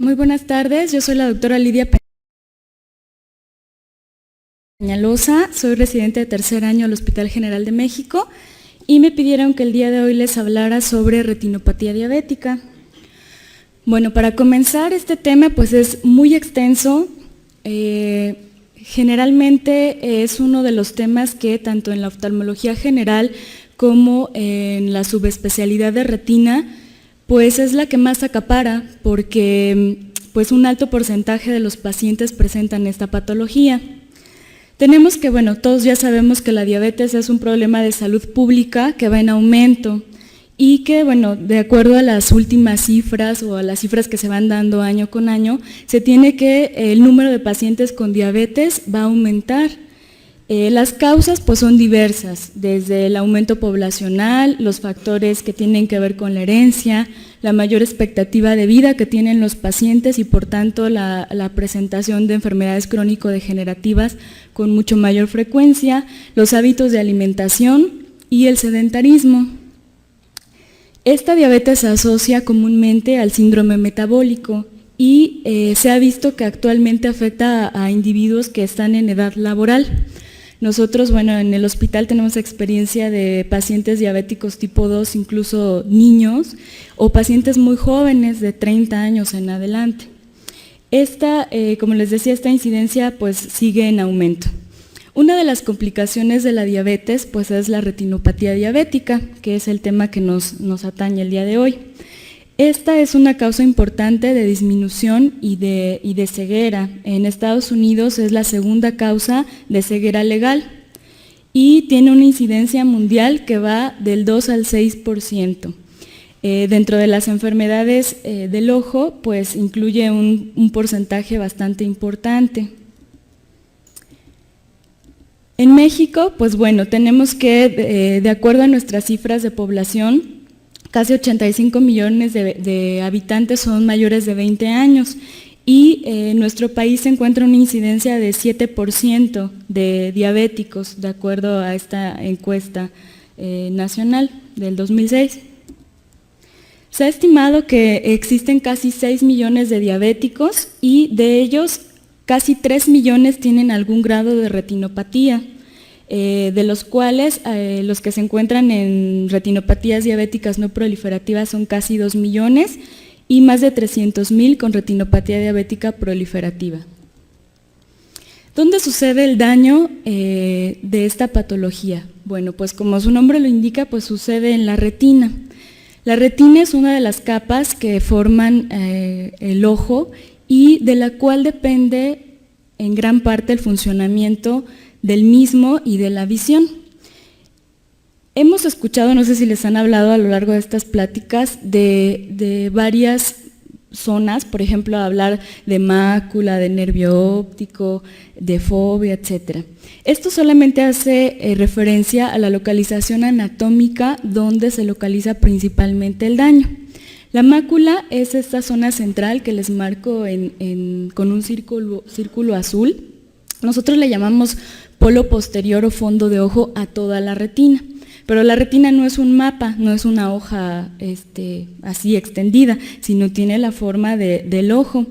Muy buenas tardes, yo soy la doctora Lidia Peñalosa, soy residente de tercer año del Hospital General de México y me pidieron que el día de hoy les hablara sobre retinopatía diabética. Bueno, para comenzar este tema pues es muy extenso, generalmente es uno de los temas que tanto en la oftalmología general como en la subespecialidad de retina pues es la que más acapara porque pues un alto porcentaje de los pacientes presentan esta patología. Tenemos que, bueno, todos ya sabemos que la diabetes es un problema de salud pública que va en aumento y que, bueno, de acuerdo a las últimas cifras o a las cifras que se van dando año con año, se tiene que el número de pacientes con diabetes va a aumentar. Las causas pues son diversas, desde el aumento poblacional, los factores que tienen que ver con la herencia, la mayor expectativa de vida que tienen los pacientes y por tanto la presentación de enfermedades crónico-degenerativas con mucho mayor frecuencia, los hábitos de alimentación y el sedentarismo. Esta diabetes se asocia comúnmente al síndrome metabólico y se ha visto que actualmente afecta a individuos que están en edad laboral. Nosotros, bueno, en el hospital tenemos experiencia de pacientes diabéticos tipo 2, incluso niños, o pacientes muy jóvenes de 30 años en adelante. Esta, como les decía, esta incidencia pues sigue en aumento. Una de las complicaciones de la diabetes pues es la retinopatía diabética, que es el tema que nos atañe el día de hoy. Esta es una causa importante de disminución y de ceguera. En Estados Unidos es la segunda causa de ceguera legal y tiene una incidencia mundial que va del 2 al 6%. Dentro de las enfermedades del ojo, pues incluye un porcentaje bastante importante. En México, pues bueno, tenemos que, de acuerdo a nuestras cifras de población, casi 85 millones de habitantes son mayores de 20 años y en nuestro país se encuentra una incidencia de 7% de diabéticos, de acuerdo a esta encuesta nacional del 2006. Se ha estimado que existen casi 6 millones de diabéticos y de ellos casi 3 millones tienen algún grado de retinopatía. De los cuales los que se encuentran en retinopatías diabéticas no proliferativas son casi 2 millones y más de 300,000 con retinopatía diabética proliferativa. ¿Dónde sucede el daño de esta patología? Bueno, pues como su nombre lo indica, pues sucede en la retina. La retina es una de las capas que forman el ojo y de la cual depende en gran parte el funcionamiento del mismo y de la visión. Hemos escuchado, no sé si les han hablado a lo largo de estas pláticas, de varias zonas, por ejemplo, hablar de mácula, de nervio óptico, de fobia, etc. Esto solamente hace referencia a la localización anatómica donde se localiza principalmente el daño. La mácula es esta zona central que les marco con un círculo azul. Nosotros le llamamos polo posterior o fondo de ojo a toda la retina, pero la retina no es un mapa, no es una hoja así extendida, sino tiene la forma del ojo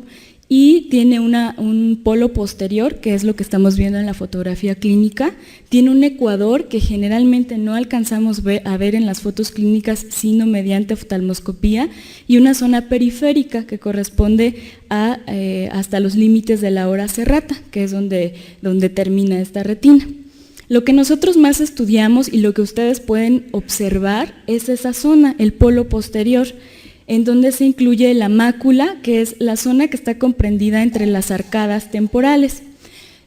y tiene un polo posterior, que es lo que estamos viendo en la fotografía clínica, tiene un ecuador que generalmente no alcanzamos a ver en las fotos clínicas, sino mediante oftalmoscopía, y una zona periférica que corresponde hasta los límites de la hora serrata, que es donde termina esta retina. Lo que nosotros más estudiamos y lo que ustedes pueden observar es esa zona, el polo posterior, en donde se incluye la mácula, que es la zona que está comprendida entre las arcadas temporales.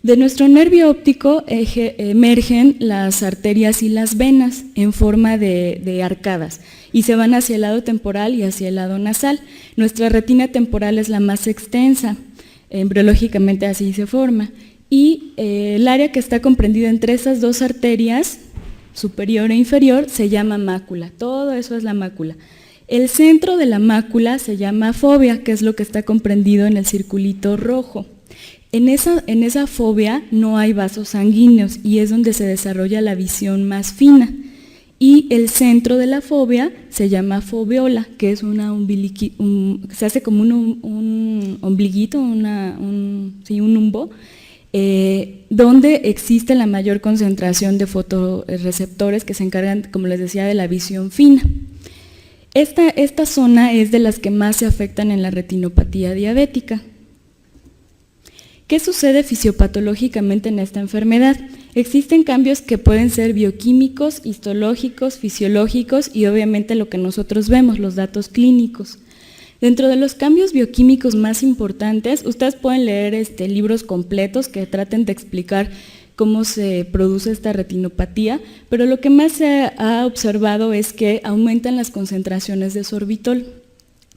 De nuestro nervio óptico emergen las arterias y las venas en forma de arcadas y se van hacia el lado temporal y hacia el lado nasal. Nuestra retina temporal es la más extensa, embriológicamente así se forma, y el área que está comprendida entre esas dos arterias, superior e inferior, se llama mácula. Todo eso es la mácula. El centro de la mácula se llama fóvea, que es lo que está comprendido en el circulito rojo. En esa fóvea no hay vasos sanguíneos y es donde se desarrolla la visión más fina. Y el centro de la fóvea se llama foveola, que es se hace como un ombliguito, sí, un umbo, donde existe la mayor concentración de fotorreceptores que se encargan, como les decía, de la visión fina. Esta zona es de las que más se afectan en la retinopatía diabética. ¿Qué sucede fisiopatológicamente en esta enfermedad? Existen cambios que pueden ser bioquímicos, histológicos, fisiológicos y obviamente lo que nosotros vemos, los datos clínicos. Dentro de los cambios bioquímicos más importantes, ustedes pueden leer libros completos que traten de explicar cómo se produce esta retinopatía, pero lo que más se ha observado es que aumentan las concentraciones de sorbitol.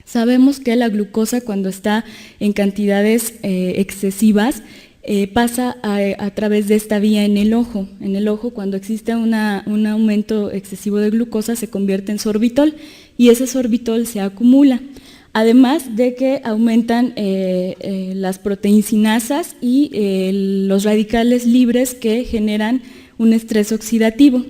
Sabemos que la glucosa, cuando está en cantidades excesivas, pasa a través de esta vía en el ojo. En el ojo, cuando existe un aumento excesivo de glucosa, se convierte en sorbitol y ese sorbitol se acumula. Además de que aumentan las proteincinasas y los radicales libres que generan un estrés oxidativo.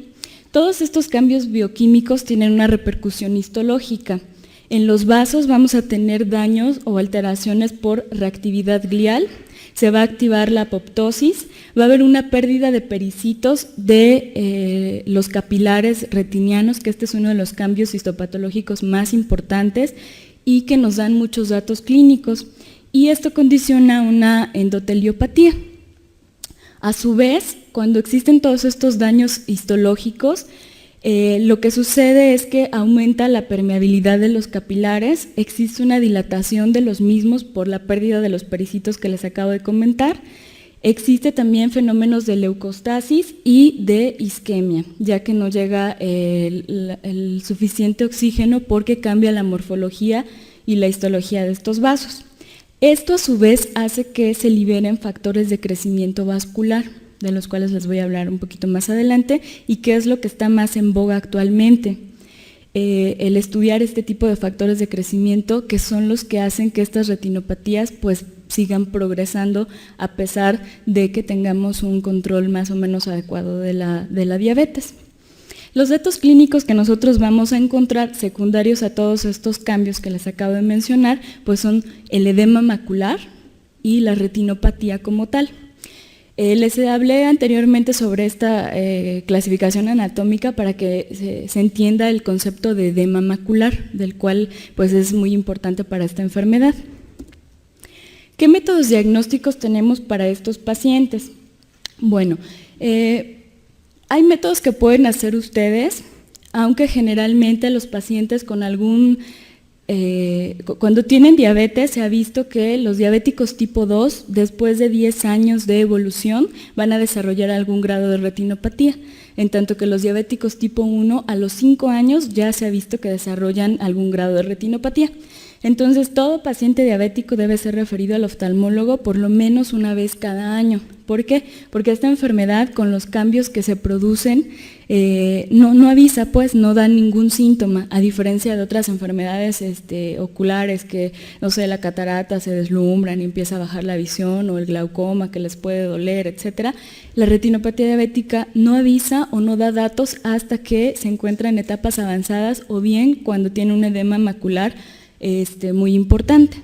Todos estos cambios bioquímicos tienen una repercusión histológica. En los vasos vamos a tener daños o alteraciones por reactividad glial, se va a activar la apoptosis, va a haber una pérdida de pericitos de los capilares retinianos, que este es uno de los cambios histopatológicos más importantes y que nos dan muchos datos clínicos, y esto condiciona una endoteliopatía. A su vez, cuando existen todos estos daños histológicos, lo que sucede es que aumenta la permeabilidad de los capilares, existe una dilatación de los mismos por la pérdida de los pericitos que les acabo de comentar, existe también fenómenos de leucostasis y de isquemia, ya que no llega el suficiente oxígeno porque cambia la morfología y la histología de estos vasos. Esto a su vez hace que se liberen factores de crecimiento vascular, de los cuales les voy a hablar un poquito más adelante, y qué es lo que está más en boga actualmente. El estudiar este tipo de factores de crecimiento, que son los que hacen que estas retinopatías pues sigan progresando a pesar de que tengamos un control más o menos adecuado de la diabetes. Los datos clínicos que nosotros vamos a encontrar secundarios a todos estos cambios que les acabo de mencionar, pues son el edema macular y la retinopatía como tal. Les hablé anteriormente sobre esta clasificación anatómica para que se entienda el concepto de edema macular, del cual pues es muy importante para esta enfermedad. ¿Qué métodos diagnósticos tenemos para estos pacientes? Bueno, hay métodos que pueden hacer ustedes, aunque generalmente los pacientes con cuando tienen diabetes se ha visto que los diabéticos tipo 2, después de 10 años de evolución, van a desarrollar algún grado de retinopatía, en tanto que los diabéticos tipo 1 a los 5 años ya se ha visto que desarrollan algún grado de retinopatía. Entonces, todo paciente diabético debe ser referido al oftalmólogo por lo menos una vez cada año. ¿Por qué? Porque esta enfermedad, con los cambios que se producen, no avisa, pues, no da ningún síntoma, a diferencia de otras enfermedades oculares que, no sé, la catarata se deslumbran y empieza a bajar la visión, o el glaucoma que les puede doler, etcétera. La retinopatía diabética no avisa o no da datos hasta que se encuentra en etapas avanzadas o bien cuando tiene un edema macular muy importante.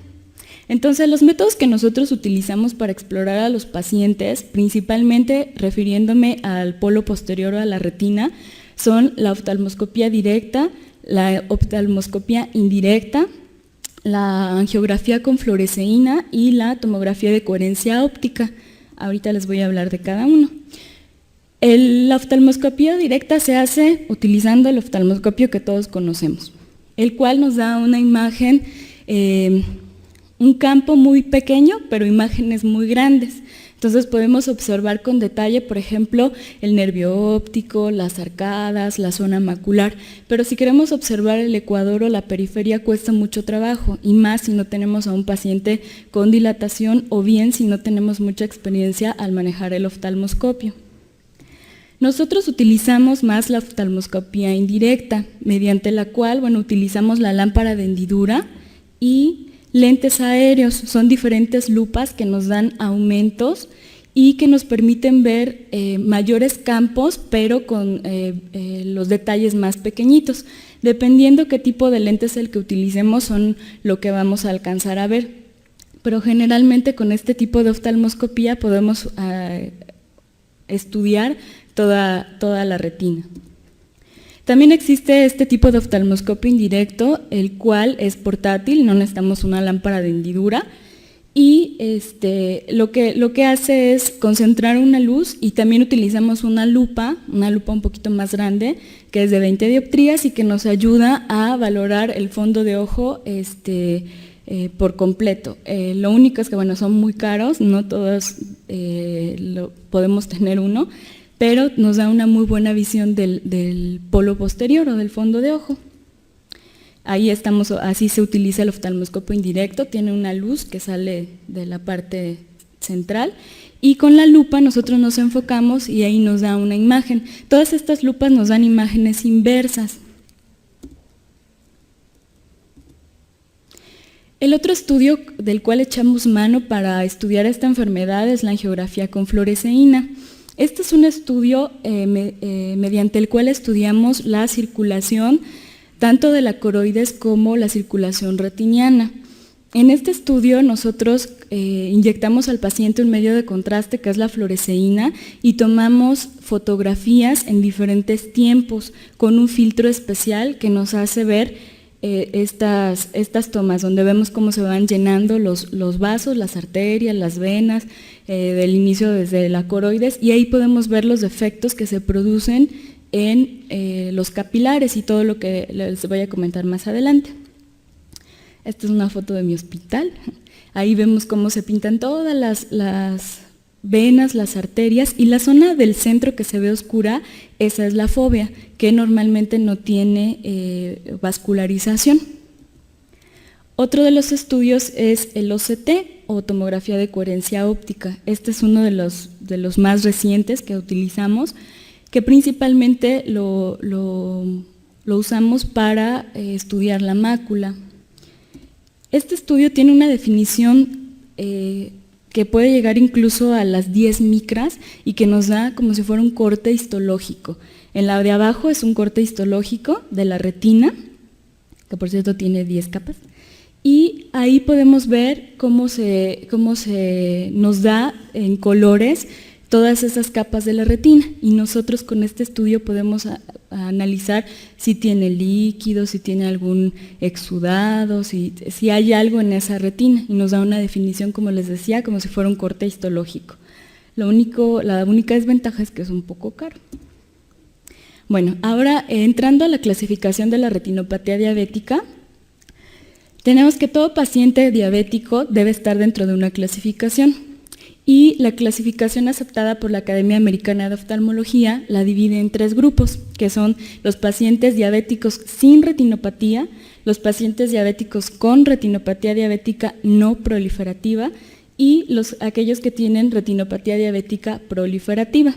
Entonces, los métodos que nosotros utilizamos para explorar a los pacientes, principalmente refiriéndome al polo posterior o a la retina, son la oftalmoscopía directa, la oftalmoscopía indirecta, la angiografía con fluoresceína y la tomografía de coherencia óptica. Ahorita les voy a hablar de cada uno. La oftalmoscopía directa se hace utilizando el oftalmoscopio que todos conocemos, el cual nos da una imagen, un campo muy pequeño, pero imágenes muy grandes. Entonces podemos observar con detalle, por ejemplo, el nervio óptico, las arcadas, la zona macular, pero si queremos observar el ecuador o la periferia cuesta mucho trabajo, y más si no tenemos a un paciente con dilatación o bien si no tenemos mucha experiencia al manejar el oftalmoscopio. Nosotros utilizamos más la oftalmoscopía indirecta, mediante la cual, utilizamos la lámpara de hendidura y lentes aéreos. Son diferentes lupas que nos dan aumentos y que nos permiten ver mayores campos, pero con los detalles más pequeñitos. Dependiendo qué tipo de lente es el que utilicemos, son lo que vamos a alcanzar a ver. pero generalmente con este tipo de oftalmoscopía podemos estudiar toda la retina. También existe este tipo de oftalmoscopio indirecto, el cual es portátil, no necesitamos una lámpara de hendidura, y lo que hace es concentrar una luz, y también utilizamos una lupa un poquito más grande, que es de 20 dioptrías y que nos ayuda a valorar el fondo de ojo por completo. Lo único es que, bueno, son muy caros, no todos podemos tener uno, pero nos da una muy buena visión del polo posterior o del fondo de ojo. Ahí estamos, así se utiliza el oftalmoscopio indirecto, tiene una luz que sale de la parte central, y con la lupa nosotros nos enfocamos y ahí nos da una imagen. Todas estas lupas nos dan imágenes inversas. El otro estudio del cual echamos mano para estudiar esta enfermedad es la angiografía con fluoresceína. Este es un estudio mediante el cual estudiamos la circulación tanto de la coroides como la circulación retiniana. En este estudio nosotros inyectamos al paciente un medio de contraste que es la fluoresceína y tomamos fotografías en diferentes tiempos con un filtro especial que nos hace ver estas tomas donde vemos cómo se van llenando los vasos, las arterias, las venas, del inicio desde la coroides, y ahí podemos ver los defectos que se producen en los capilares y todo lo que les voy a comentar más adelante. Esta es una foto de mi hospital. Ahí vemos cómo se pintan todas las venas, las arterias, y la zona del centro que se ve oscura, esa es la fóvea, que normalmente no tiene vascularización. Otro de los estudios es el OCT, o tomografía de coherencia óptica. Este es uno de los más recientes que utilizamos, que principalmente lo usamos para estudiar la mácula. Este estudio tiene una definición que puede llegar incluso a las 10 micras y que nos da como si fuera un corte histológico. En la de abajo es un corte histológico de la retina, que por cierto tiene 10 capas, y ahí podemos ver cómo se nos da en colores todas esas capas de la retina, y nosotros con este estudio podemos analizar si tiene líquido, si tiene algún exudado, si hay algo en esa retina, y nos da una definición, como les decía, como si fuera un corte histológico. La única desventaja es que es un poco caro. Bueno, ahora entrando a la clasificación de la retinopatía diabética, tenemos que todo paciente diabético debe estar dentro de una clasificación, y la clasificación aceptada por la Academia Americana de Oftalmología la divide en 3 grupos, que son los pacientes diabéticos sin retinopatía, los pacientes diabéticos con retinopatía diabética no proliferativa y aquellos que tienen retinopatía diabética proliferativa.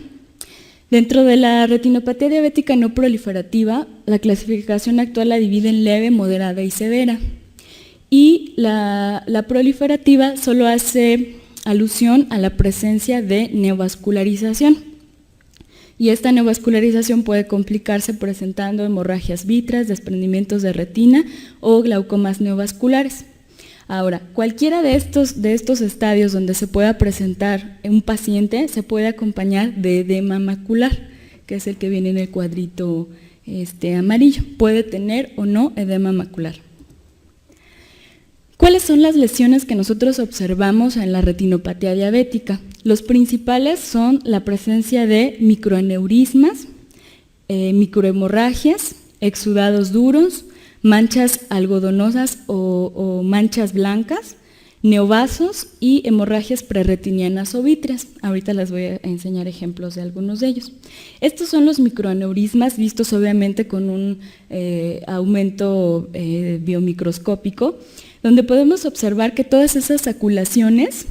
Dentro de la retinopatía diabética no proliferativa, la clasificación actual la divide en leve, moderada y severa. Y la proliferativa solo hace alusión a la presencia de neovascularización. Y esta neovascularización puede complicarse presentando hemorragias vítreas, desprendimientos de retina o glaucomas neovasculares. Ahora, cualquiera de estos estadios donde se pueda presentar un paciente se puede acompañar de edema macular, que es el que viene en el cuadrito amarillo. Puede tener o no edema macular. ¿Cuáles son las lesiones que nosotros observamos en la retinopatía diabética? Los principales son la presencia de microaneurismas, microhemorragias, exudados duros, manchas algodonosas o manchas blancas, neovasos y hemorragias prerretinianas o vítreas. Ahorita les voy a enseñar ejemplos de algunos de ellos. Estos son los microaneurismas vistos obviamente con un aumento biomicroscópico, donde podemos observar que todas esas saculaciones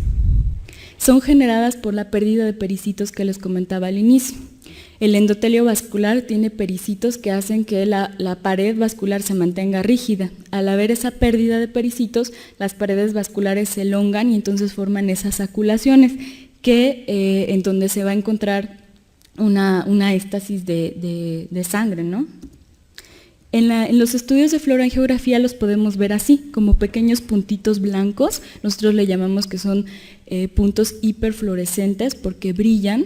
son generadas por la pérdida de pericitos que les comentaba al inicio. El endotelio vascular tiene pericitos que hacen que la pared vascular se mantenga rígida. Al haber esa pérdida de pericitos, las paredes vasculares se elongan y entonces forman esas saculaciones en donde se va a encontrar una éstasis de sangre, ¿no? En los estudios de fluoroangiografía los podemos ver así, como pequeños puntitos blancos. Nosotros le llamamos que son puntos hiperfluorescentes porque brillan,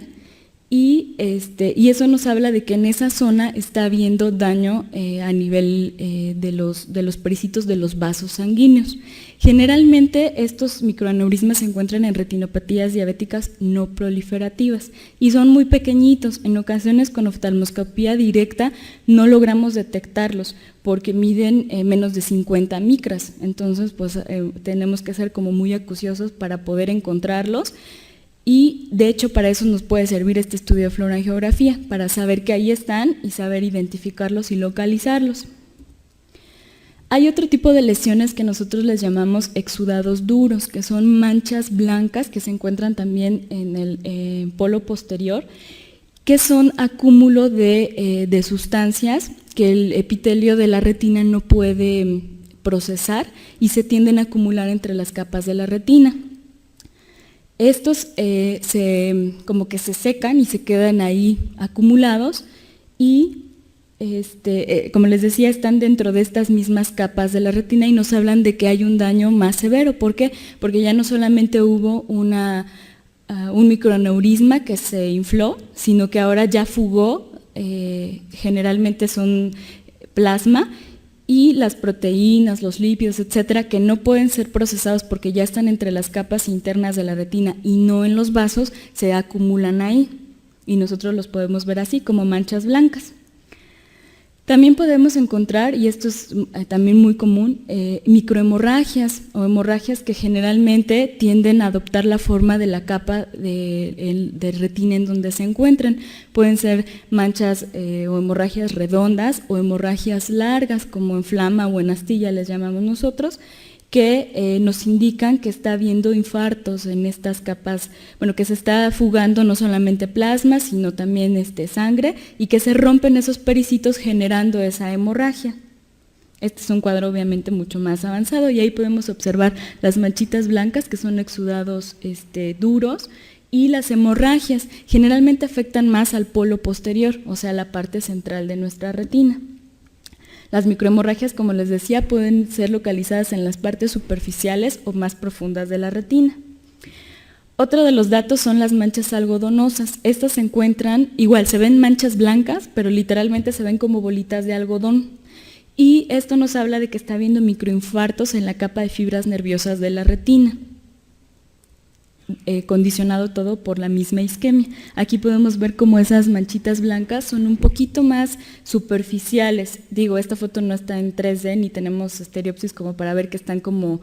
y eso nos habla de que en esa zona está habiendo daño a nivel de los pericitos de los vasos sanguíneos. Generalmente estos microaneurismas se encuentran en retinopatías diabéticas no proliferativas y son muy pequeñitos. En ocasiones con oftalmoscopía directa no logramos detectarlos porque miden menos de 50 micras, entonces pues tenemos que ser como muy acuciosos para poder encontrarlos. Y de hecho para eso nos puede servir este estudio de fluoroangiografía, para saber que ahí están y saber identificarlos y localizarlos. Hay otro tipo de lesiones que nosotros les llamamos exudados duros, que son manchas blancas que se encuentran también en el polo posterior, que son acúmulo de sustancias que el epitelio de la retina no puede procesar y se tienden a acumular entre las capas de la retina. Estos como que se secan y se quedan ahí acumulados y, como les decía, están dentro de estas mismas capas de la retina y nos hablan de que hay un daño más severo. ¿Por qué? Porque ya no solamente hubo un microaneurisma que se infló, sino que ahora ya fugó, generalmente son plasma, y las proteínas, los lípidos, etcétera, que no pueden ser procesados porque ya están entre las capas internas de la retina y no en los vasos, se acumulan ahí y nosotros los podemos ver así como manchas blancas. También podemos encontrar, y esto es también muy común, microhemorragias o hemorragias que generalmente tienden a adoptar la forma de la capa de retina en donde se encuentran. Pueden ser manchas o hemorragias redondas o hemorragias largas, como en flama o en astilla les llamamos nosotros, que nos indican que está habiendo infartos en estas capas, bueno, que se está fugando no solamente plasma, sino también sangre, y que se rompen esos pericitos generando esa hemorragia. Este es un cuadro obviamente mucho más avanzado y ahí podemos observar las manchitas blancas que son exudados duros, y las hemorragias generalmente afectan más al polo posterior, o sea, la parte central de nuestra retina. Las microhemorragias, como les decía, pueden ser localizadas en las partes superficiales o más profundas de la retina. Otro de los datos son las manchas algodonosas. Estas se encuentran, igual se ven manchas blancas, pero literalmente se ven como bolitas de algodón. Y esto nos habla de que está habiendo microinfartos en la capa de fibras nerviosas de la retina. Condicionado todo por la misma isquemia. Aquí podemos ver cómo esas manchitas blancas son un poquito más superficiales. Digo, esta foto no está en 3D ni tenemos estereopsis como para ver que están como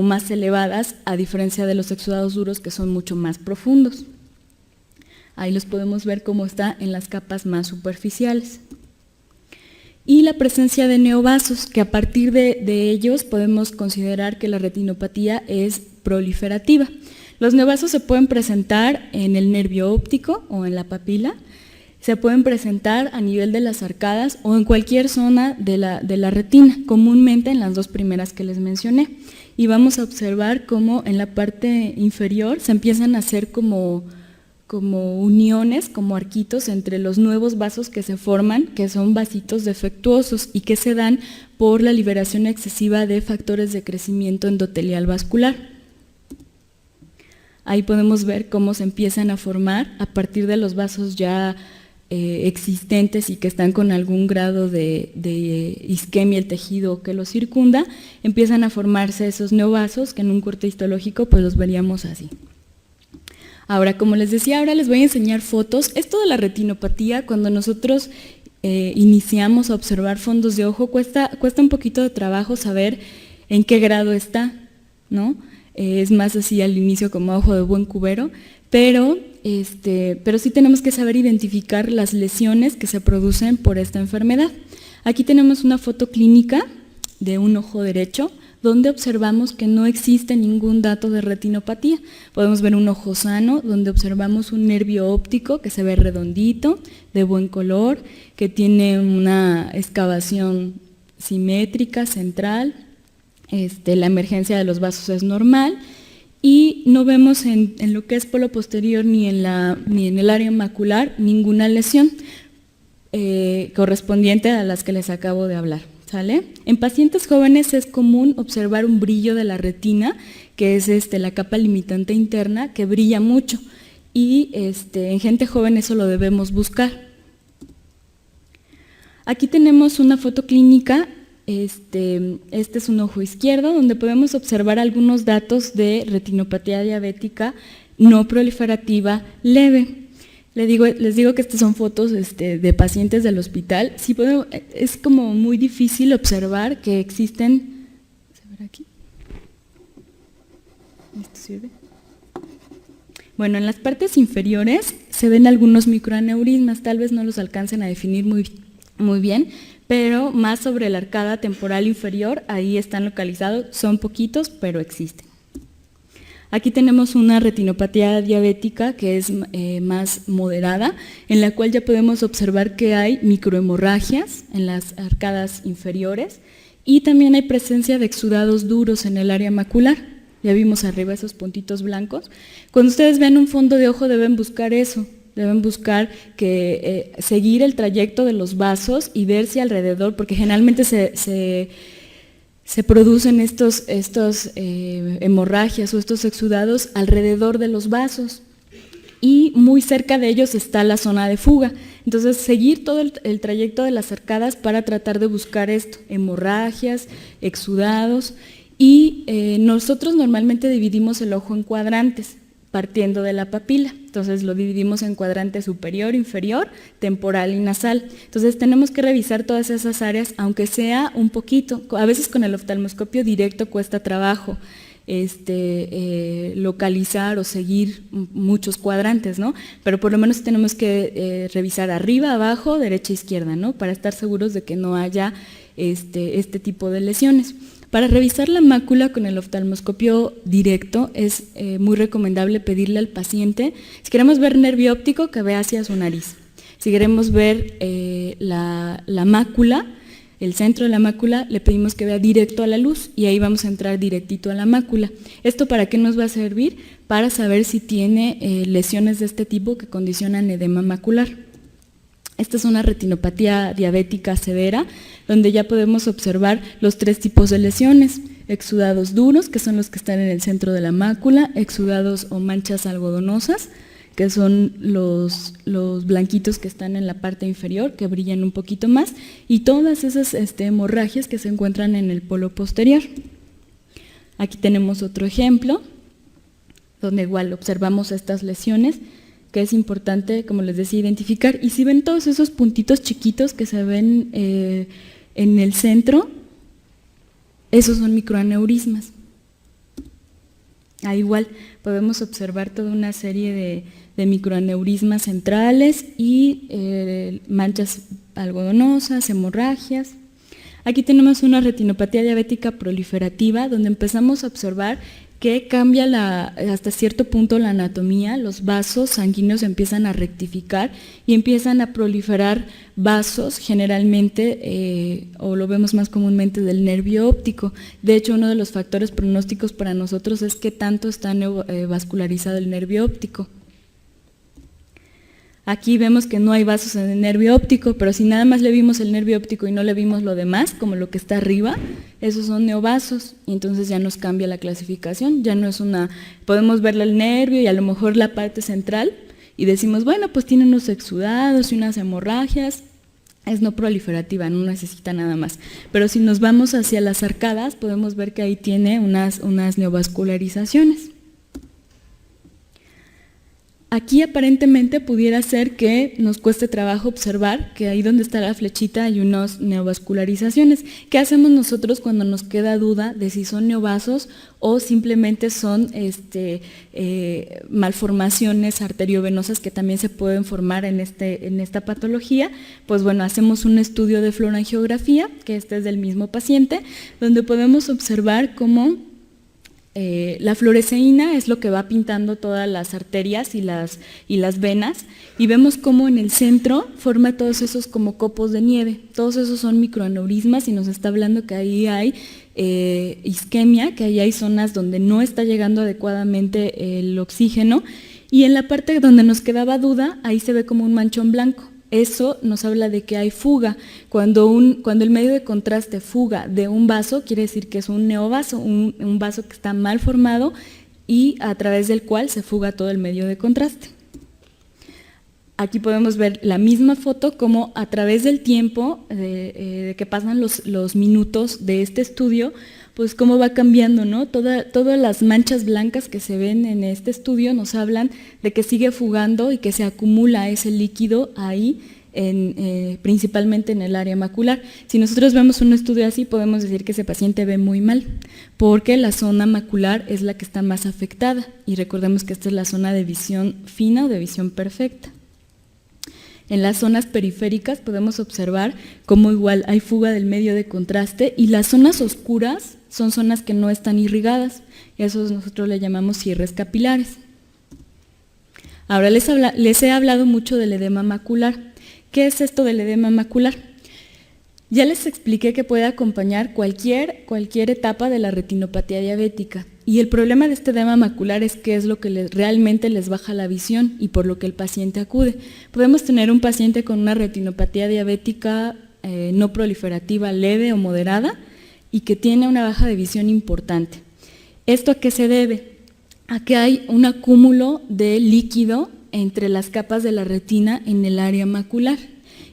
más elevadas, a diferencia de los exudados duros que son mucho más profundos. Ahí los podemos ver cómo está en las capas más superficiales. Y la presencia de neovasos, que a partir de ellos podemos considerar que la retinopatía es proliferativa. Los neovasos se pueden presentar en el nervio óptico o en la papila, se pueden presentar a nivel de las arcadas o en cualquier zona de la retina, comúnmente en las dos primeras que les mencioné. Y vamos a observar cómo en la parte inferior se empiezan a hacer como uniones, como arquitos entre los nuevos vasos que se forman, que son vasitos defectuosos y que se dan por la liberación excesiva de factores de crecimiento endotelial vascular. Ahí podemos ver cómo se empiezan a formar a partir de los vasos ya existentes y que están con algún grado de isquemia el tejido que los circunda, empiezan a formarse esos neovasos que en un corte histológico pues los veríamos así. Ahora, como les decía, ahora les voy a enseñar fotos. Esto de la retinopatía, cuando nosotros iniciamos a observar fondos de ojo, cuesta un poquito de trabajo saber en qué grado está, ¿no? Es más así al inicio como ojo de buen cubero, pero sí tenemos que saber identificar las lesiones que se producen por esta enfermedad. Aquí tenemos una foto clínica de un ojo derecho, donde observamos que no existe ningún dato de retinopatía. Podemos ver un ojo sano, donde observamos un nervio óptico que se ve redondito, de buen color, que tiene una excavación simétrica, central. La emergencia de los vasos es normal y no vemos en lo que es polo posterior ni en el área macular ninguna lesión. correspondiente a las que les acabo de hablar. ¿Sale? En pacientes jóvenes es común observar un brillo de la retina, que es la capa limitante interna, que brilla mucho, y en gente joven eso lo debemos buscar. Aquí tenemos una foto clínica, este es un ojo izquierdo, donde podemos observar algunos datos de retinopatía diabética no proliferativa leve. Les digo que estas son fotos de pacientes del hospital. Sí, es como muy difícil observar que existen. ¿Se ve aquí? ¿Esto sirve? Bueno, en las partes inferiores se ven algunos microaneurismas, tal vez no los alcancen a definir muy bien, pero más sobre la arcada temporal inferior, ahí están localizados, son poquitos, pero existen. Aquí tenemos una retinopatía diabética que es más moderada, en la cual ya podemos observar que hay microhemorragias en las arcadas inferiores y también hay presencia de exudados duros en el área macular. Ya vimos arriba esos puntitos blancos. Cuando ustedes vean un fondo de ojo deben buscar eso, deben buscar seguir el trayecto de los vasos y ver si alrededor, porque generalmente se producen estos hemorragias o estos exudados alrededor de los vasos y muy cerca de ellos está la zona de fuga. Entonces, seguir todo el trayecto de las arcadas para tratar de buscar esto, hemorragias, exudados, y nosotros normalmente dividimos el ojo en cuadrantes, partiendo de la papila. Entonces lo dividimos en cuadrante superior, inferior, temporal y nasal. Entonces tenemos que revisar todas esas áreas, aunque sea un poquito. A veces con el oftalmoscopio directo cuesta trabajo localizar o seguir muchos cuadrantes, ¿no? Pero por lo menos tenemos que revisar arriba, abajo, derecha, izquierda, ¿no? Para estar seguros de que no haya este tipo de lesiones. Para revisar la mácula con el oftalmoscopio directo es muy recomendable pedirle al paciente, si queremos ver nervio óptico, que vea hacia su nariz. Si queremos ver la mácula, el centro de la mácula, le pedimos que vea directo a la luz y ahí vamos a entrar directito a la mácula. ¿Esto para qué nos va a servir? Para saber si tiene lesiones de este tipo que condicionan edema macular. Esta es una retinopatía diabética severa, donde ya podemos observar los 3 tipos de lesiones: exudados duros, que son los que están en el centro de la mácula, exudados o manchas algodonosas, que son los blanquitos que están en la parte inferior, que brillan un poquito más, y todas esas hemorragias que se encuentran en el polo posterior. Aquí tenemos otro ejemplo, donde igual observamos estas lesiones, que es importante, como les decía, identificar. Y si ven todos esos puntitos chiquitos que se ven en el centro, esos son microaneurismas. Ahí igual podemos observar toda una serie de microaneurismas centrales y manchas algodonosas, hemorragias. Aquí tenemos una retinopatía diabética proliferativa, donde empezamos a observar que cambia hasta cierto punto la anatomía, los vasos sanguíneos empiezan a rectificar y empiezan a proliferar vasos, generalmente, o lo vemos más comúnmente, del nervio óptico. De hecho, uno de los factores pronósticos para nosotros es qué tanto está vascularizado el nervio óptico. Aquí vemos que no hay vasos en el nervio óptico, pero si nada más le vimos el nervio óptico y no le vimos lo demás, como lo que está arriba, esos son neovasos, y entonces ya nos cambia la clasificación, ya no es podemos verle el nervio y a lo mejor la parte central, y decimos, bueno, pues tiene unos exudados y unas hemorragias, es no proliferativa, no necesita nada más. Pero si nos vamos hacia las arcadas, podemos ver que ahí tiene unas neovascularizaciones. Aquí aparentemente pudiera ser que nos cueste trabajo observar que ahí donde está la flechita hay unas neovascularizaciones. ¿Qué hacemos nosotros cuando nos queda duda de si son neovasos o simplemente son malformaciones arteriovenosas que también se pueden formar en esta patología? Pues bueno, hacemos un estudio de fluorangiografía, que es del mismo paciente, donde podemos observar cómo la fluoresceína es lo que va pintando todas las arterias y las venas, y vemos cómo en el centro forma todos esos como copos de nieve. Todos esos son microaneurismas y nos está hablando que ahí hay isquemia, que ahí hay zonas donde no está llegando adecuadamente el oxígeno, y en la parte donde nos quedaba duda, ahí se ve como un manchón blanco. eso nos habla de que hay fuga. Cuando el medio de contraste fuga de un vaso, quiere decir que es un neovaso, un vaso que está mal formado y a través del cual se fuga todo el medio de contraste. Aquí podemos ver la misma foto como a través del tiempo de que pasan los minutos de este estudio, pues cómo va cambiando, ¿no? Todas las manchas blancas que se ven en este estudio nos hablan de que sigue fugando y que se acumula ese líquido ahí, principalmente en el área macular. Si nosotros vemos un estudio así, podemos decir que ese paciente ve muy mal, porque la zona macular es la que está más afectada, y recordemos que esta es la zona de visión fina o de visión perfecta. En las zonas periféricas podemos observar cómo igual hay fuga del medio de contraste, y las zonas oscuras son zonas que no están irrigadas, y a esos nosotros le llamamos cierres capilares. Ahora les he hablado mucho del edema macular. ¿Qué es esto del edema macular? Ya les expliqué que puede acompañar cualquier etapa de la retinopatía diabética, y el problema de este edema macular es que es lo que realmente les baja la visión y por lo que el paciente acude. Podemos tener un paciente con una retinopatía diabética no proliferativa leve o moderada y que tiene una baja de visión importante. ¿Esto a qué se debe? A que hay un acúmulo de líquido entre las capas de la retina en el área macular,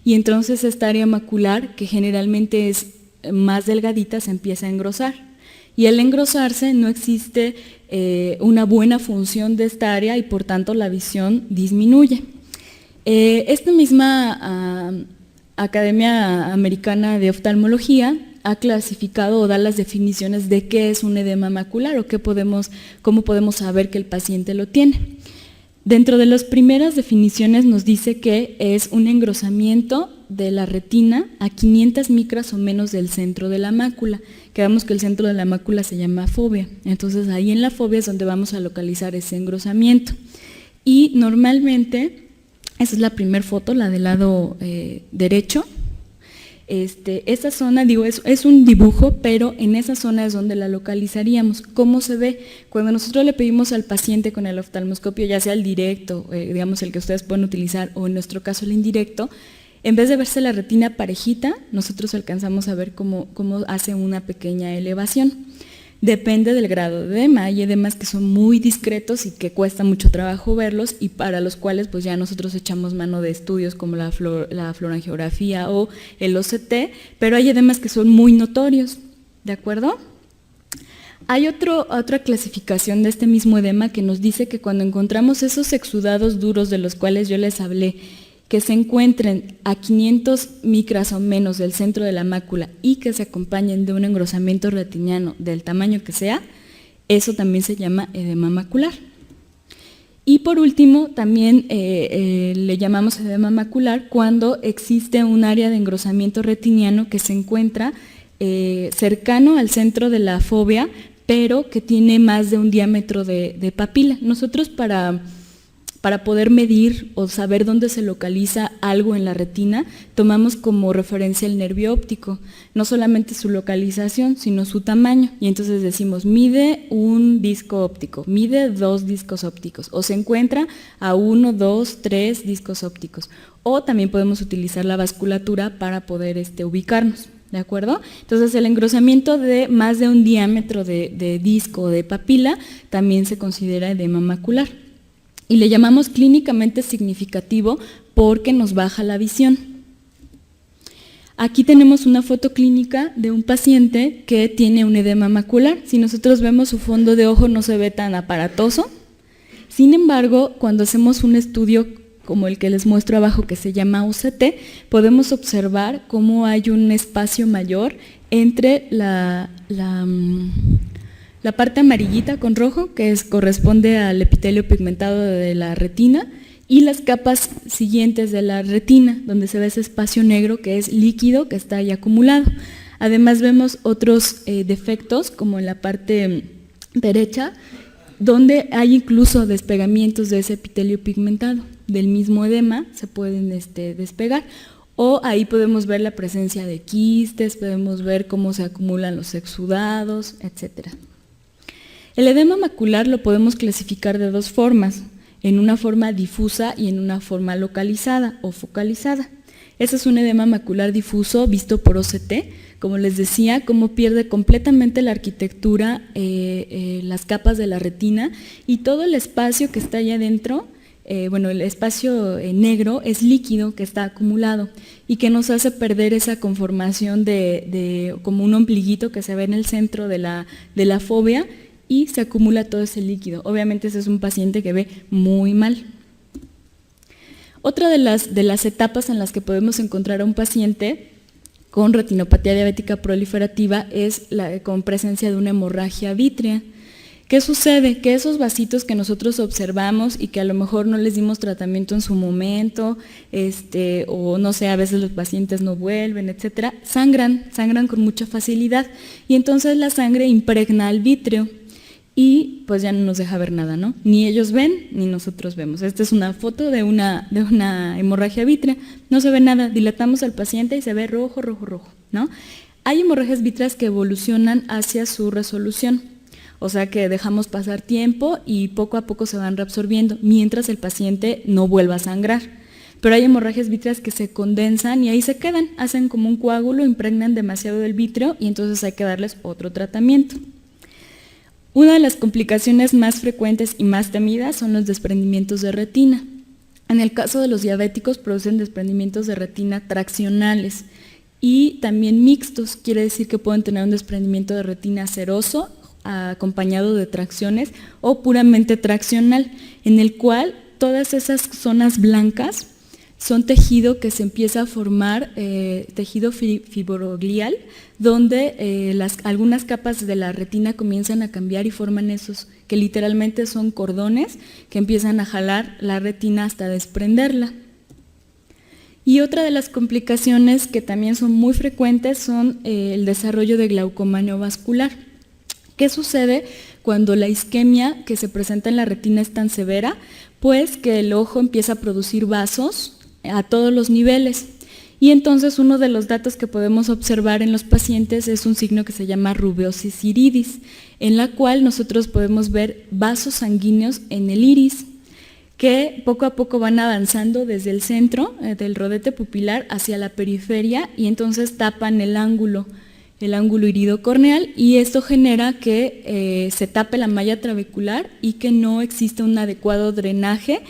y entonces esta área macular, que generalmente es más delgadita, se empieza a engrosar. Y al engrosarse no existe una buena función de esta área y por tanto la visión disminuye. Esta misma Academia Americana de Oftalmología ha clasificado o da las definiciones de qué es un edema macular o cómo podemos saber que el paciente lo tiene. Dentro de las primeras definiciones nos dice que es un engrosamiento de la retina a 500 micras o menos del centro de la mácula. Quedamos que el centro de la mácula se llama fóvea, entonces ahí en la fóvea es donde vamos a localizar ese engrosamiento. Y normalmente, esa es la primera foto, la del lado derecho. Esa zona, es un dibujo, pero en esa zona es donde la localizaríamos. ¿Cómo se ve? Cuando nosotros le pedimos al paciente con el oftalmoscopio, ya sea el directo, digamos el que ustedes pueden utilizar, o en nuestro caso el indirecto, en vez de verse la retina parejita, nosotros alcanzamos a ver cómo hace una pequeña elevación. Depende del grado de edema. Hay edemas que son muy discretos y que cuesta mucho trabajo verlos, y para los cuales pues ya nosotros echamos mano de estudios como la fluorangiografía o el OCT, pero hay edemas que son muy notorios, ¿de acuerdo? Hay otra clasificación de este mismo edema que nos dice que cuando encontramos esos exudados duros de los cuales yo les hablé, que se encuentren a 500 micras o menos del centro de la mácula y que se acompañen de un engrosamiento retiniano del tamaño que sea, eso también se llama edema macular. Y por último, también le llamamos edema macular cuando existe un área de engrosamiento retiniano que se encuentra cercano al centro de la fóvea, pero que tiene más de un diámetro de papila. Nosotros para poder medir o saber dónde se localiza algo en la retina, tomamos como referencia el nervio óptico, no solamente su localización, sino su tamaño, y entonces decimos, mide un disco óptico, mide 2 discos ópticos, o se encuentra a 1, 2, 3 discos ópticos, o también podemos utilizar la vasculatura para poder ubicarnos, ¿de acuerdo? Entonces el engrosamiento de más de un diámetro de disco o de papila también se considera edema macular. Y le llamamos clínicamente significativo porque nos baja la visión. Aquí tenemos una foto clínica de un paciente que tiene un edema macular. Si nosotros vemos su fondo de ojo no se ve tan aparatoso. Sin embargo, cuando hacemos un estudio como el que les muestro abajo que se llama OCT, podemos observar cómo hay un espacio mayor entre la parte amarillita con rojo, que corresponde al epitelio pigmentado de la retina, y las capas siguientes de la retina, donde se ve ese espacio negro que es líquido, que está ahí acumulado. Además vemos otros defectos, como en la parte derecha, donde hay incluso despegamientos de ese epitelio pigmentado. Del mismo edema se pueden despegar. O ahí podemos ver la presencia de quistes, podemos ver cómo se acumulan los exudados, etc. El edema macular lo podemos clasificar de 2 formas. en una forma difusa y en una forma localizada o focalizada. Ese es un edema macular difuso visto por OCT, como les decía, cómo pierde completamente la arquitectura, las capas de la retina y todo el espacio que está allá adentro, bueno, el espacio negro es líquido que está acumulado y que nos hace perder esa conformación de como un ombliguito que se ve en el centro de la fóvea y se acumula todo ese líquido. Obviamente ese es un paciente que ve muy mal. Otra de las etapas en las que podemos encontrar a un paciente con retinopatía diabética proliferativa es con presencia de una hemorragia vítrea. ¿Qué sucede? Que esos vasitos que nosotros observamos y que a lo mejor no les dimos tratamiento en su momento, o no sé, a veces los pacientes no vuelven, etcétera, sangran con mucha facilidad y entonces la sangre impregna al vítreo y pues ya no nos deja ver nada, ¿no? Ni ellos ven, ni nosotros vemos. Esta es una foto de una hemorragia vítrea, no se ve nada, dilatamos al paciente y se ve rojo, rojo, rojo, ¿no? Hay hemorragias vítreas que evolucionan hacia su resolución, o sea que dejamos pasar tiempo y poco a poco se van reabsorbiendo, mientras el paciente no vuelva a sangrar. Pero hay hemorragias vítreas que se condensan y ahí se quedan, hacen como un coágulo, impregnan demasiado del vítreo y entonces hay que darles otro tratamiento. Una de las complicaciones más frecuentes y más temidas son los desprendimientos de retina. En el caso de los diabéticos producen desprendimientos de retina traccionales y también mixtos, quiere decir que pueden tener un desprendimiento de retina seroso acompañado de tracciones o puramente traccional, en el cual todas esas zonas blancas son tejido que se empieza a formar, tejido fibroglial, donde algunas capas de la retina comienzan a cambiar y forman esos, que literalmente son cordones que empiezan a jalar la retina hasta desprenderla. Y otra de las complicaciones que también son muy frecuentes son el desarrollo de glaucoma neovascular. ¿Qué sucede cuando la isquemia que se presenta en la retina es tan severa? Pues que el ojo empieza a producir vasos a todos los niveles y entonces uno de los datos que podemos observar en los pacientes es un signo que se llama rubeosis iridis, en la cual nosotros podemos ver vasos sanguíneos en el iris que poco a poco van avanzando desde el centro del rodete pupilar hacia la periferia y entonces tapan el ángulo iridocorneal y esto genera que se tape la malla trabecular y que no existe un adecuado drenaje.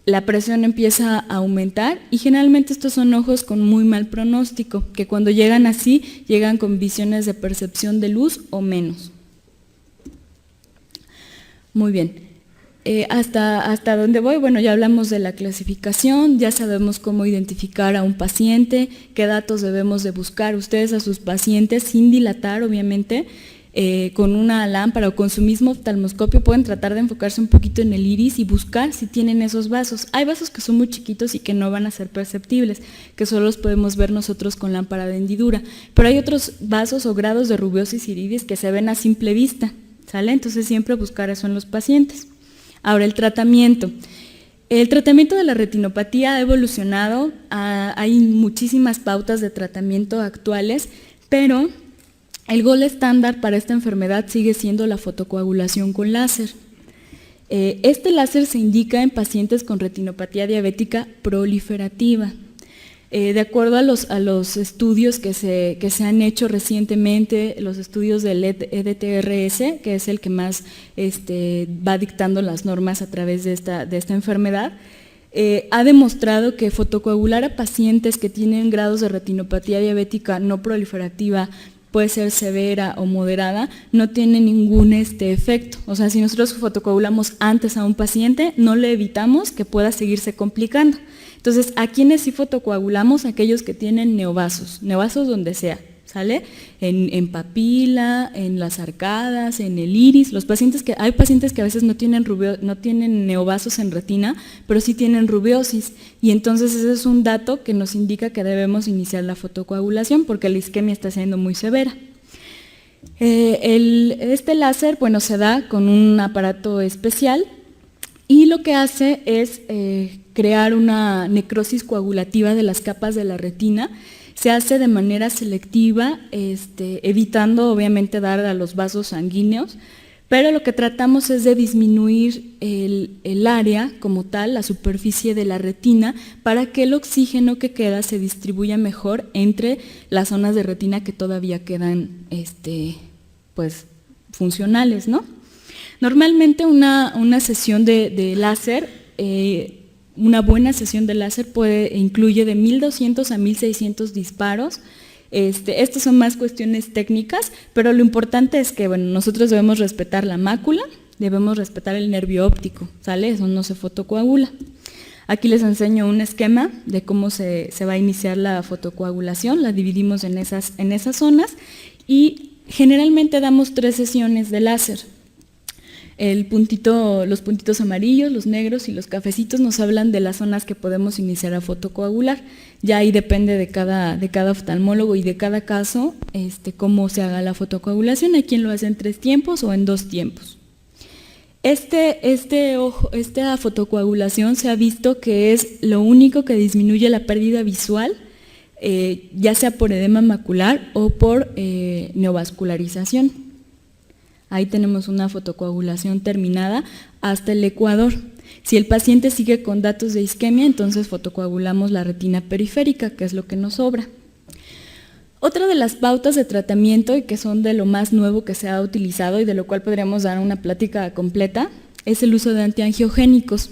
La presión empieza a aumentar y generalmente estos son ojos con muy mal pronóstico, que cuando llegan así, llegan con visiones de percepción de luz o menos. Muy bien. ¿Hasta dónde voy? Bueno, ya hablamos de la clasificación, ya sabemos cómo identificar a un paciente, qué datos debemos de buscar ustedes a sus pacientes sin dilatar, obviamente, con una lámpara o con su mismo oftalmoscopio pueden tratar de enfocarse un poquito en el iris y buscar si tienen esos vasos. Hay vasos que son muy chiquitos y que no van a ser perceptibles, que solo los podemos ver nosotros con lámpara de hendidura, pero hay otros vasos o grados de rubeosis iridis que se ven a simple vista, ¿sale? Entonces siempre buscar eso en los pacientes. Ahora, el tratamiento. El tratamiento de la retinopatía ha evolucionado, hay muchísimas pautas de tratamiento actuales, pero el gol estándar para esta enfermedad sigue siendo la fotocoagulación con láser. Este láser se indica en pacientes con retinopatía diabética proliferativa. De acuerdo a los estudios que se han hecho recientemente, los estudios del EDTRS, que es el que más va dictando las normas a través de esta enfermedad, ha demostrado que fotocoagular a pacientes que tienen grados de retinopatía diabética no proliferativa, puede ser severa o moderada, no tiene ningún efecto. O sea, si nosotros fotocoagulamos antes a un paciente, no le evitamos que pueda seguirse complicando. Entonces, ¿a quiénes sí fotocoagulamos? Aquellos que tienen neovasos donde sea, ¿sale? En papila, en las arcadas, en el iris. Hay pacientes que a veces no tienen neovasos en retina, pero sí tienen rubeosis, y entonces ese es un dato que nos indica que debemos iniciar la fotocoagulación porque la isquemia está siendo muy severa. Este láser, bueno, se da con un aparato especial y lo que hace es crear una necrosis coagulativa de las capas de la retina. Se hace de manera selectiva, evitando obviamente dar a los vasos sanguíneos, pero lo que tratamos es de disminuir el el área como tal, la superficie de la retina, para que el oxígeno que queda se distribuya mejor entre las zonas de retina que todavía quedan pues, funcionales, ¿no? Normalmente una sesión de láser, una buena sesión de láser incluye de 1200 a 1600 disparos. Estas son más cuestiones técnicas, pero lo importante es que bueno, nosotros debemos respetar la mácula, debemos respetar el nervio óptico, ¿sale? Eso no se fotocoagula. Aquí les enseño un esquema de cómo se va a iniciar la fotocoagulación, la dividimos en esas zonas y generalmente damos 3 sesiones de láser. Los puntitos amarillos, los negros y los cafecitos nos hablan de las zonas que podemos iniciar a fotocoagular. Ya ahí depende de cada oftalmólogo y de cada caso cómo se haga la fotocoagulación. Hay quien lo hace en 3 tiempos o en 2 tiempos. Esta fotocoagulación se ha visto que es lo único que disminuye la pérdida visual, ya sea por edema macular o por neovascularización. Ahí tenemos una fotocoagulación terminada hasta el ecuador. Si el paciente sigue con datos de isquemia, entonces fotocoagulamos la retina periférica, que es lo que nos sobra. Otra de las pautas de tratamiento, y que son de lo más nuevo que se ha utilizado y de lo cual podríamos dar una plática completa, es el uso de antiangiogénicos.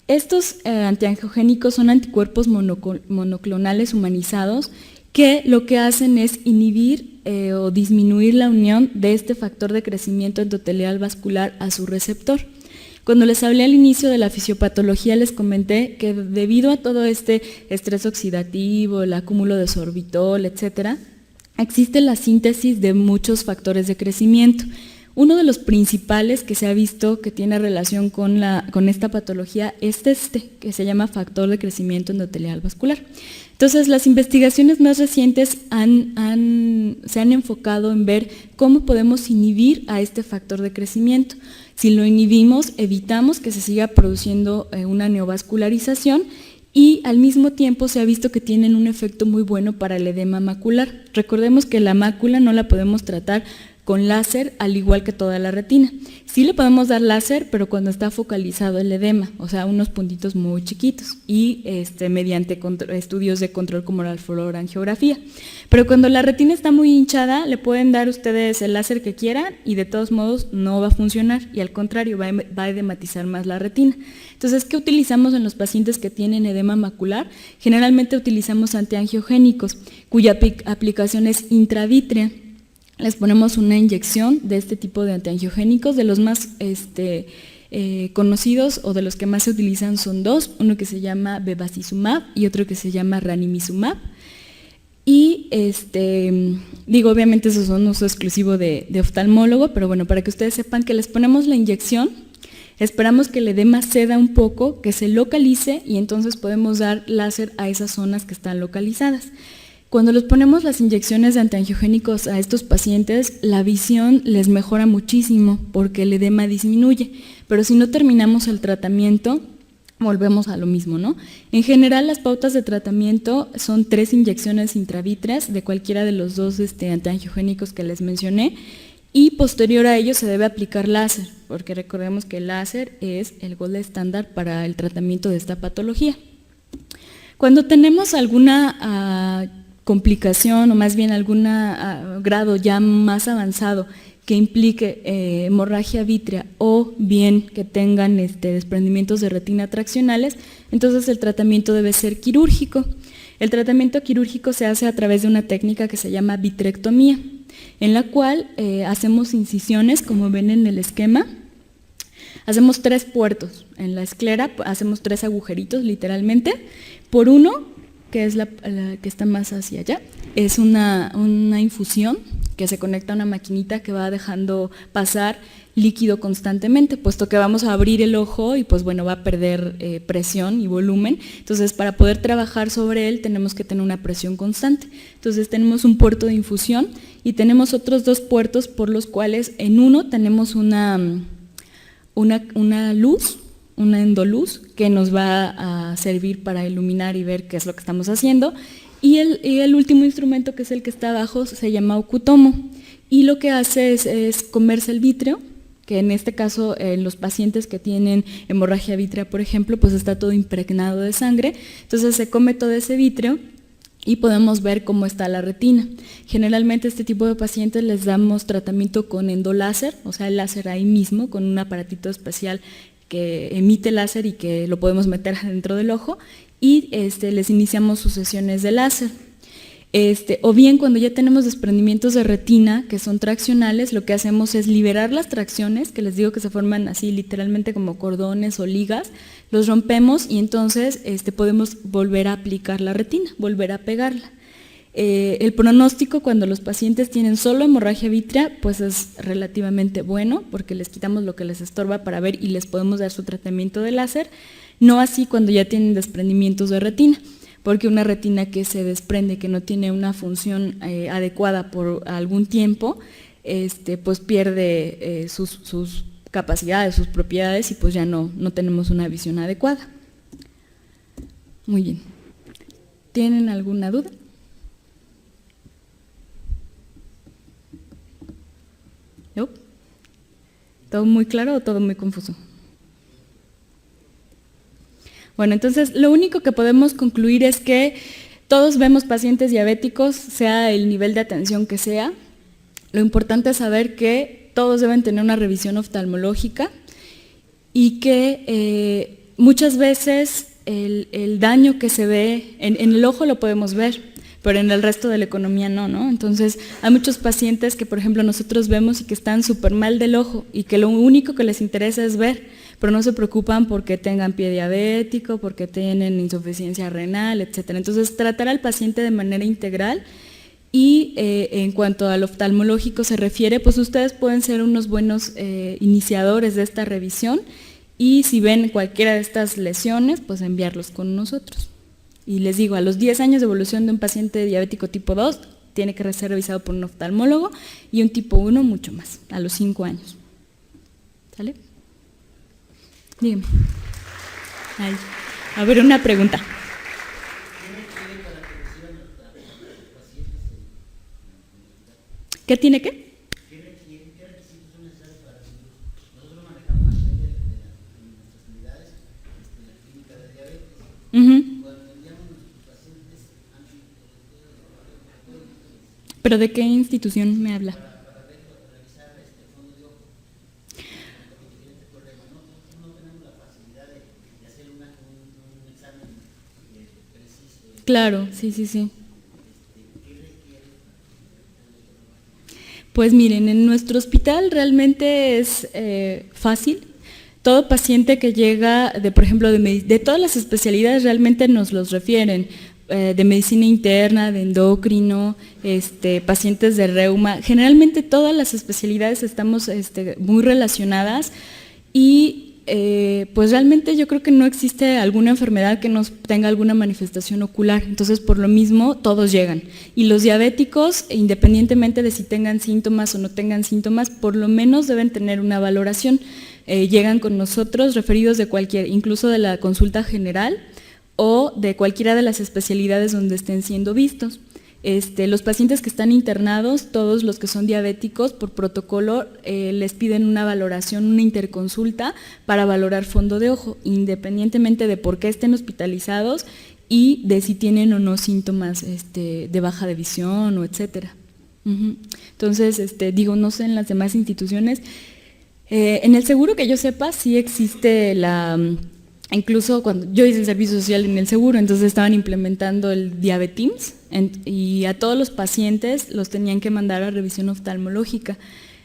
Estos antiangiogénicos son anticuerpos monoclonales humanizados que lo que hacen es inhibir o disminuir la unión de este factor de crecimiento endotelial vascular a su receptor. Cuando les hablé al inicio de la fisiopatología les comenté que debido a todo este estrés oxidativo, el acúmulo de sorbitol, etcétera, existe la síntesis de muchos factores de crecimiento. Uno de los principales que se ha visto que tiene relación con esta patología es que se llama factor de crecimiento endotelial vascular. Entonces, las investigaciones más recientes se han enfocado en ver cómo podemos inhibir a este factor de crecimiento. Si lo inhibimos, evitamos que se siga produciendo una neovascularización y al mismo tiempo se ha visto que tienen un efecto muy bueno para el edema macular. Recordemos que la mácula no la podemos tratar con láser, al igual que toda la retina. Sí le podemos dar láser, pero cuando está focalizado el edema, o sea, unos puntitos muy chiquitos, y mediante estudios de control como la fluorangiografía. Pero cuando la retina está muy hinchada, le pueden dar ustedes el láser que quieran y de todos modos no va a funcionar, y al contrario, va a edematizar más la retina. Entonces, ¿qué utilizamos en los pacientes que tienen edema macular? Generalmente utilizamos antiangiogénicos, cuya aplicación es intravítrea. Les ponemos una inyección de este tipo de antiangiogénicos, de los más conocidos o de los que más se utilizan son 2, uno que se llama bevacizumab y otro que se llama ranimizumab. Y obviamente esos son uso exclusivo de oftalmólogo, pero bueno, para que ustedes sepan que les ponemos la inyección, esperamos que el edema ceda un poco, que se localice y entonces podemos dar láser a esas zonas que están localizadas. Cuando les ponemos las inyecciones de antiangiogénicos a estos pacientes, la visión les mejora muchísimo porque el edema disminuye, pero si no terminamos el tratamiento, volvemos a lo mismo, ¿no? En general, las pautas de tratamiento son 3 inyecciones intravítreas de cualquiera de los 2 antiangiogénicos que les mencioné, y posterior a ello se debe aplicar láser, porque recordemos que el láser es el gold estándar para el tratamiento de esta patología. Cuando tenemos alguna complicación o más bien algún grado ya más avanzado que implique hemorragia vítrea o bien que tengan desprendimientos de retina traccionales, entonces el tratamiento debe ser quirúrgico. El tratamiento quirúrgico se hace a través de una técnica que se llama vitrectomía, en la cual hacemos incisiones, como ven en el esquema. Hacemos 3 puertos en la esclera, hacemos 3 agujeritos literalmente, por uno, que es la que está más hacia allá, es una infusión que se conecta a una maquinita que va dejando pasar líquido constantemente, puesto que vamos a abrir el ojo y pues bueno, va a perder presión y volumen. Entonces, para poder trabajar sobre él tenemos que tener una presión constante. Entonces, tenemos un puerto de infusión y tenemos otros 2 puertos por los cuales en uno tenemos una luz, una endoluz que nos va a servir para iluminar y ver qué es lo que estamos haciendo, y el último instrumento, que es el que está abajo, se llama ocutomo, y lo que hace es comerse el vítreo que en este caso en los pacientes que tienen hemorragia vítrea, por ejemplo, pues está todo impregnado de sangre, entonces se come todo ese vítreo y podemos ver cómo está la retina. Generalmente a este tipo de pacientes les damos tratamiento con endoláser, o sea el láser ahí mismo, con un aparatito especial que emite láser y que lo podemos meter dentro del ojo, y les iniciamos sus sesiones de láser. O bien cuando ya tenemos desprendimientos de retina que son traccionales, lo que hacemos es liberar las tracciones, que les digo que se forman así literalmente como cordones o ligas, los rompemos y entonces podemos volver a aplicar la retina, volver a pegarla. El pronóstico cuando los pacientes tienen solo hemorragia vítrea pues es relativamente bueno porque les quitamos lo que les estorba para ver y les podemos dar su tratamiento de láser, no así cuando ya tienen desprendimientos de retina, porque una retina que se desprende, que no tiene una función adecuada por algún tiempo, pues pierde sus capacidades, sus propiedades y pues ya no tenemos una visión adecuada. Muy bien. ¿Tienen alguna duda? ¿No? ¿Todo muy claro o todo muy confuso? Bueno, entonces lo único que podemos concluir es que todos vemos pacientes diabéticos, sea el nivel de atención que sea. Lo importante es saber que todos deben tener una revisión oftalmológica y que muchas veces el daño que se ve en el ojo lo podemos ver, pero en el resto de la economía no. Entonces hay muchos pacientes que por ejemplo nosotros vemos y que están súper mal del ojo y que lo único que les interesa es ver, pero no se preocupan porque tengan pie diabético, porque tienen insuficiencia renal, etc. Entonces tratar al paciente de manera integral. Y en cuanto al oftalmológico se refiere, pues ustedes pueden ser unos buenos iniciadores de esta revisión y si ven cualquiera de estas lesiones, pues enviarlos con nosotros. Y les digo, a los 10 años de evolución de un paciente diabético tipo 2, tiene que ser revisado por un oftalmólogo y un tipo 1 mucho más, a los 5 años. ¿Sale? Dígame. Ahí. A ver, una pregunta. ¿Qué tiene qué? ¿Qué requisitos son necesarios para recibirlos? Nosotros manejamos a nivel de nuestras unidades, la clínica de diabetes. Cuando enviamos a nuestros pacientes, ¿pero de qué institución me habla? Para revisar fondo de ojo, porque tiene este problema. Nosotros no tenemos la facilidad de hacer un examen preciso. Claro, sí. Pues miren, en nuestro hospital realmente es fácil. Todo paciente que llega, por ejemplo, de todas las especialidades realmente nos los refieren, de medicina interna, de endocrino, pacientes de reuma. Generalmente todas las especialidades estamos muy relacionadas y pues realmente yo creo que no existe alguna enfermedad que nos tenga alguna manifestación ocular, entonces por lo mismo todos llegan. Y los diabéticos, independientemente de si tengan síntomas o no tengan síntomas, por lo menos deben tener una valoración. Llegan con nosotros referidos de cualquier, incluso de la consulta general o de cualquiera de las especialidades donde estén siendo vistos. Los pacientes que están internados, todos los que son diabéticos, por protocolo les piden una valoración, una interconsulta para valorar fondo de ojo, independientemente de por qué estén hospitalizados y de si tienen o no síntomas de baja de visión o etcétera. Entonces, digo, no sé en las demás instituciones. En el seguro que yo sepa, sí existe incluso cuando yo hice el servicio social en el seguro, entonces estaban implementando el Diabetims y a todos los pacientes los tenían que mandar a revisión oftalmológica.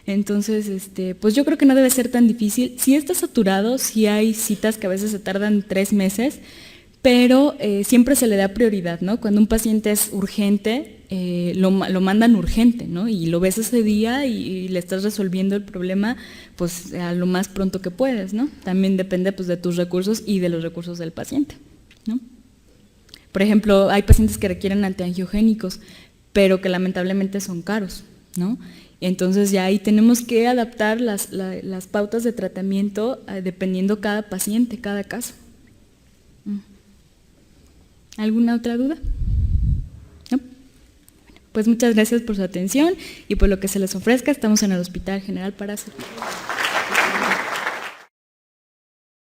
Entonces, pues yo creo que no debe ser tan difícil. Sí está saturado, sí hay citas que a veces se tardan 3 meses, pero siempre se le da prioridad, ¿no? Cuando un paciente es urgente, lo mandan urgente, ¿no? Y lo ves ese día y le estás resolviendo el problema pues a lo más pronto que puedes, ¿no? También depende pues de tus recursos y de los recursos del paciente, ¿no? Por ejemplo, hay pacientes que requieren antiangiogénicos, pero que lamentablemente son caros, ¿no? Entonces ya ahí tenemos que adaptar las pautas de tratamiento dependiendo cada paciente, cada caso. ¿Alguna otra duda? ¿No? Pues muchas gracias por su atención y por lo que se les ofrezca. Estamos en el Hospital General para servir.